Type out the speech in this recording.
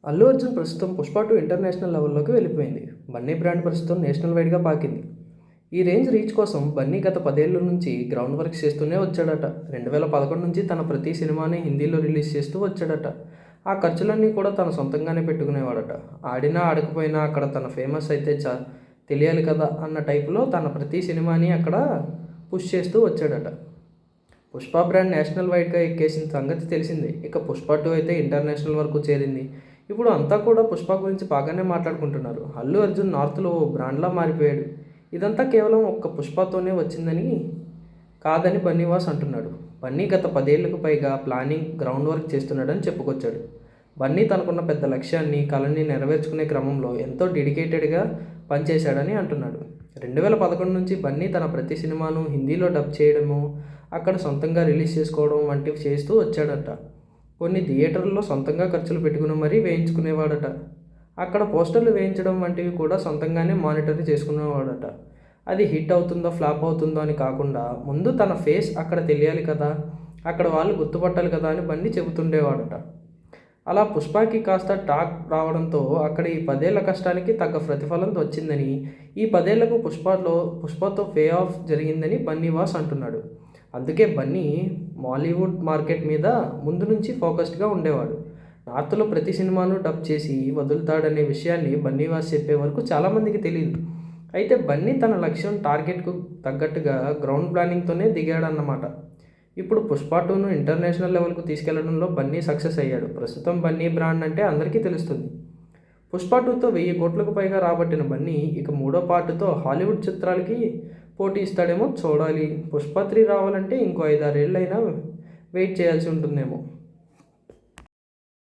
అల్లు అర్జున్ ప్రస్తుతం 'పుష్ప 2' ఇంటర్నేషనల్ లెవెల్లోకి వెళ్ళిపోయింది. బన్నీ బ్రాండ్ ప్రస్తుతం నేషనల్ వైడ్‌గా పాకింది. ఈ రేంజ్ రీచ్ కోసం బన్నీ గత 10 ఏళ్ల నుంచి గ్రౌండ్ వర్క్ చేస్తూనే వచ్చాడట. 2011 నుంచి తన ప్రతి సినిమాని హిందీలో రిలీజ్ చేస్తూ వచ్చాడట. ఆ ఖర్చులన్నీ కూడా తను సొంతంగానే పెట్టుకునేవాడట. ఆడినా ఆడకపోయినా అక్కడ తన ఫేమస్ అయితే తెలియాలి కదా అన్న టైపులో తన ప్రతి సినిమాని అక్కడ పుష్ చేస్తూ వచ్చాడట. 'పుష్ప' బ్రాండ్ నేషనల్ వైడ్‌గా ఎక్కేసిన సంగతి తెలిసిందే. ఇక 'పుష్ప 2' అయితే ఇంటర్నేషనల్ వరకు చేరింది. ఇప్పుడు అంతా కూడా 'పుష్ప' గురించి బాగానే మాట్లాడుకుంటున్నారు. అల్లు అర్జున్ నార్త్‌లో ఓ బ్రాండ్‌లా మారిపోయాడు. ఇదంతా కేవలం ఒక్క 'పుష్ప'తోనే వచ్చిందని కాదని బన్నీవాస్ అంటున్నాడు. బన్నీ గత 10 ఏళ్లకు పైగా ప్లానింగ్, గ్రౌండ్ వర్క్ చేస్తున్నాడని చెప్పుకొచ్చాడు. బన్నీ తనకున్న పెద్ద లక్ష్యాన్ని, కలని నెరవేర్చుకునే క్రమంలో ఎంతో డెడికేటెడ్‌గా పనిచేశాడని అంటున్నాడు. 2011 నుంచి బన్నీ తన ప్రతి సినిమాను హిందీలో డబ్ చేయడము, అక్కడ సొంతంగా రిలీజ్ చేసుకోవడం వంటివి చేస్తూ వచ్చాడట. కొన్ని థియేటర్లలో సొంతంగా ఖర్చులు పెట్టుకుని మరీ వేయించుకునేవాడట. అక్కడ పోస్టర్లు వేయించడం వంటివి కూడా సొంతంగానే మానిటర్ చేసుకునేవాడట. అది హిట్ అవుతుందో, ఫ్లాప్ అవుతుందో అని కాకుండా ముందు తన ఫేస్ అక్కడ తెలియాలి కదా, అక్కడ వాళ్ళు గుర్తుపట్టాలి కదా అని బన్నీ చెబుతుండేవాడట. అలా 'పుష్ప'కి కాస్త టాక్ రావడంతో అక్కడ ఈ 10 ఏళ్ల కష్టానికి తగ్గ ప్రతిఫలం వచ్చిందని, ఈ 10 ఏళ్లకు 'పుష్ప'తో పే ఆఫ్ జరిగిందని బన్నీవాస్ అంటున్నాడు. అందుకే బన్నీ మాలీవుడ్ మార్కెట్ మీద ముందు నుంచి ఫోకస్డ్‌గా ఉండేవాడు. నార్త్‌లో ప్రతి సినిమాను డబ్ చేసి వదులుతాడనే విషయాన్ని బన్నీవాస్ చెప్పే వరకు చాలామందికి తెలీదు. అయితే బన్నీ తన లక్ష్యం, టార్గెట్‌కు తగ్గట్టుగా గ్రౌండ్ ప్లానింగ్‌తోనే దిగాడన్నమాట. ఇప్పుడు 'పుష్ప 2'ను ఇంటర్నేషనల్ లెవెల్‌కు తీసుకెళ్లడంలో బన్నీ సక్సెస్ అయ్యాడు. ప్రస్తుతం బన్నీ బ్రాండ్ అంటే అందరికీ తెలుస్తుంది. 'పుష్ప 2'తో 1000 కోట్లకు పైగా రాబట్టిన బన్నీ ఇక మూడో పార్ట్‌తో హాలీవుడ్ చిత్రాలకి పోటీ ఇస్తాడేమో చూడాలి. 'పుష్ప 3' రావాలంటే ఇంకో 5, 6 ఏళ్లైనా వెయిట్ చేయాల్సి ఉంటుందేమో.